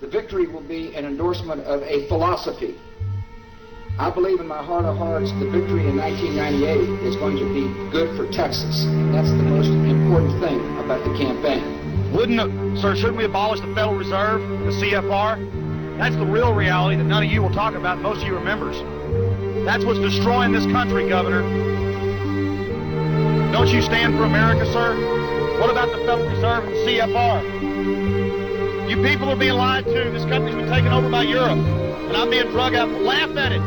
The victory will be an endorsement of a philosophy. I believe in my heart of hearts the victory in 1998 is going to be good for Texas. That's the most important thing about the campaign. Shouldn't we abolish the Federal Reserve, the CFR? That's the real reality that none of you will talk about, most of you are members. That's what's destroying this country, Governor. Don't you stand for America, sir? What about the Federal Reserve and the CFR? You people are being lied to. This country's been taken over by Europe, and I'm being drug out. Laugh at it.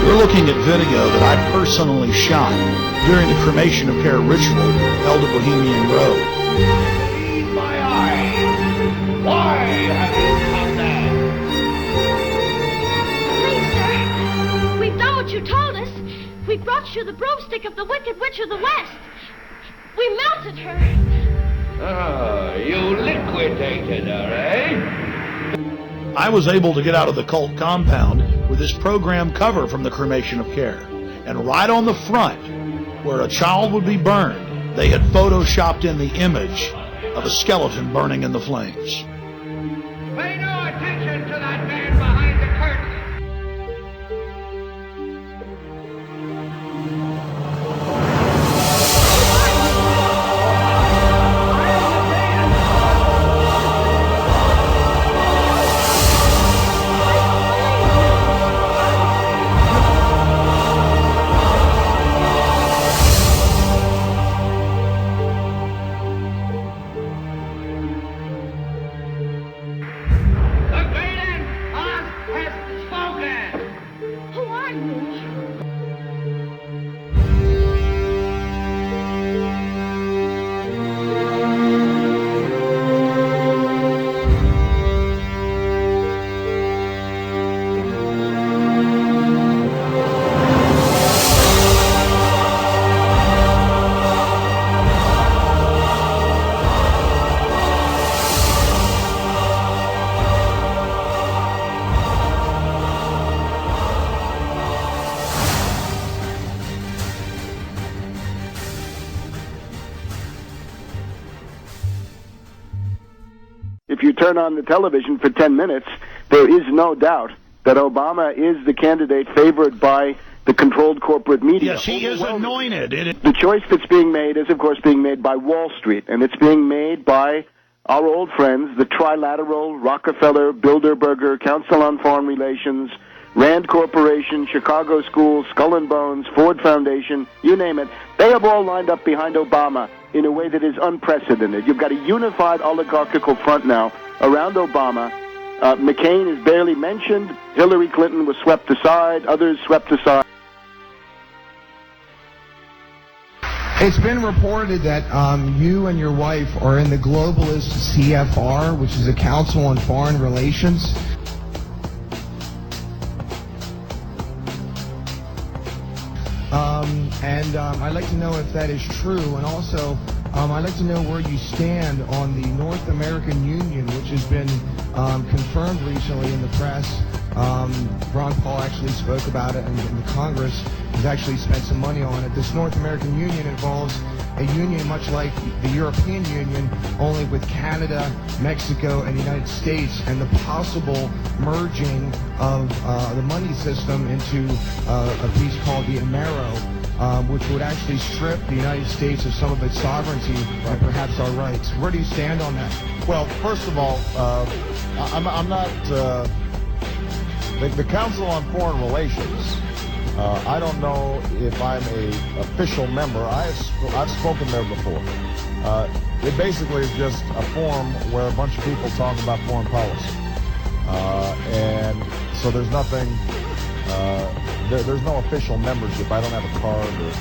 Looking at video that I personally shot during the cremation of care ritual held at Bohemian Grove. Lead my eyes. Why have you come back? Please, sir, we've done what you told us. We brought you the broomstick of the Wicked Witch of the West. We melted her. Oh, you liquidated her, eh? I was able to get out of the cult compound with this program cover from the cremation of care. And right on the front, where a child would be burned, they had photoshopped in the image of a skeleton burning in the flames. Pay no attention to that man behind the curtain. If you turn on the television for 10 minutes, there is no doubt that Obama is the candidate favored by the controlled corporate media. Yes, he is anointed. The choice that's being made is, of course, being made by Wall Street, and it's being made by our old friends, the Trilateral, Rockefeller, Bilderberger, Council on Foreign Relations, Rand Corporation, Chicago Schools, Skull and Bones, Ford Foundation, you name it. They have all lined up behind Obama in a way that is unprecedented. You've got a unified oligarchical front now around Obama. McCain is barely mentioned. Hillary Clinton was swept aside. Others swept aside. It's been reported that you and your wife are in the globalist CFR, which is a Council on Foreign Relations. I'd like to know if that is true, and also I'd like to know where you stand on the North American Union, which has been confirmed recently in the press. Ron Paul actually spoke about it, and the Congress has actually spent some money on it. This North American Union involves a union much like the European Union, only with Canada, Mexico, and the United States, and the possible merging of the money system into a piece called the Amero, which would actually strip the United States of some of its sovereignty and perhaps our rights. Where do you stand on that? Well, first of all, I'm not... the Council on Foreign Relations, I don't know if I'm a official member. I've spoken there before. It basically is just a forum where a bunch of people talk about foreign policy. And So there's nothing, there's no official membership. I don't have a card or,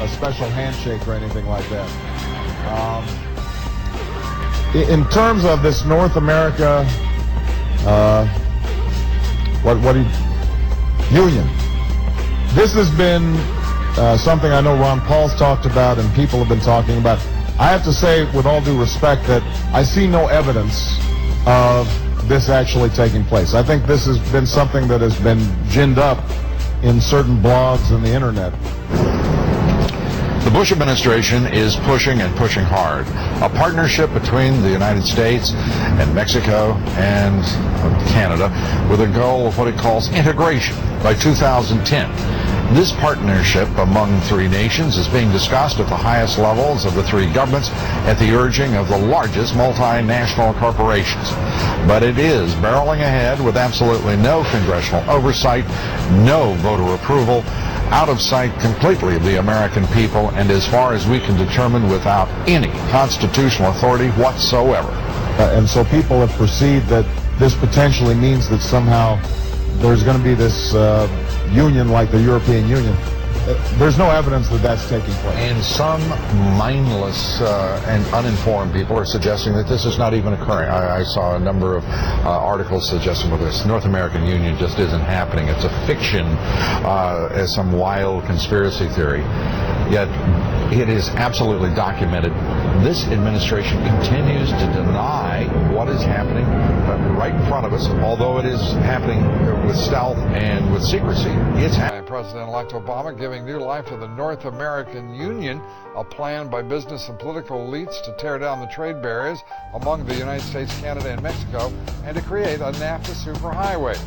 a special handshake or anything like that. In terms of this North America, union, this has been something I know Ron Paul's talked about and people have been talking about. I have to say, with all due respect, that I see no evidence of this actually taking place. I think this has been something that has been ginned up in certain blogs and the internet. The Bush administration is pushing and pushing hard. A partnership between the United States and Mexico and Canada with a goal of what it calls integration by 2010. This partnership among three nations is being discussed at the highest levels of the three governments at the urging of the largest multinational corporations. But it is barreling ahead with absolutely no congressional oversight, no voter approval, out of sight completely of the American people, and as far as we can determine, without any constitutional authority whatsoever. And so people have perceived that this potentially means that somehow there's going to be this union like the European Union. There's no evidence that that's taking place. And some mindless and uninformed people are suggesting that this is not even occurring. I saw a number of articles suggesting, well, this North American Union just isn't happening. It's a fiction, as some wild conspiracy theory. Yet it is absolutely documented. This administration continues to deny what is happening right in front of us, although it is happening with stealth and with secrecy. It's happening. President-elect Obama giving new life to the North American Union, a plan by business and political elites to tear down the trade barriers among the United States, Canada, and Mexico, and to create a NAFTA superhighway,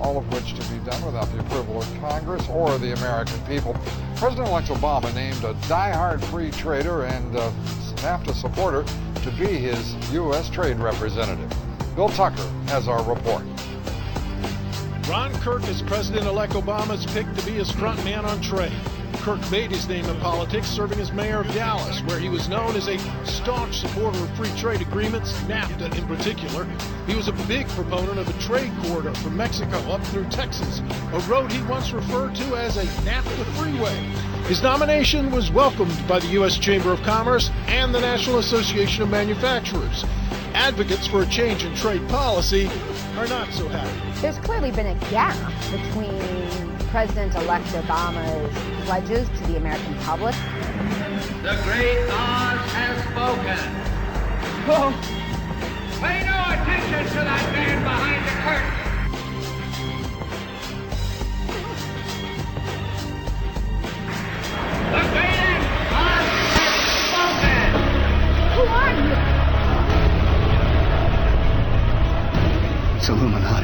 all of which to be done without the approval of Congress or the American people. President-elect Obama named a die-hard free trader and NAFTA supporter to be his U.S. trade representative. Bill Tucker has our report. Ron Kirk is President-elect Obama's pick to be his front man on trade. Kirk made his name in politics serving as mayor of Dallas, where he was known as a staunch supporter of free trade agreements, NAFTA in particular. He was a big proponent of a trade corridor from Mexico up through Texas, a road he once referred to as a NAFTA freeway. His nomination was welcomed by the U.S. Chamber of Commerce and the National Association of Manufacturers. Advocates for a change in trade policy are not so happy. There's clearly been a gap between President-elect Obama's pledges to the American public. The great Oz has spoken. Oh. Pay no attention to that man behind the curtain. The great Oz has spoken. Who are you? It's Illuminati.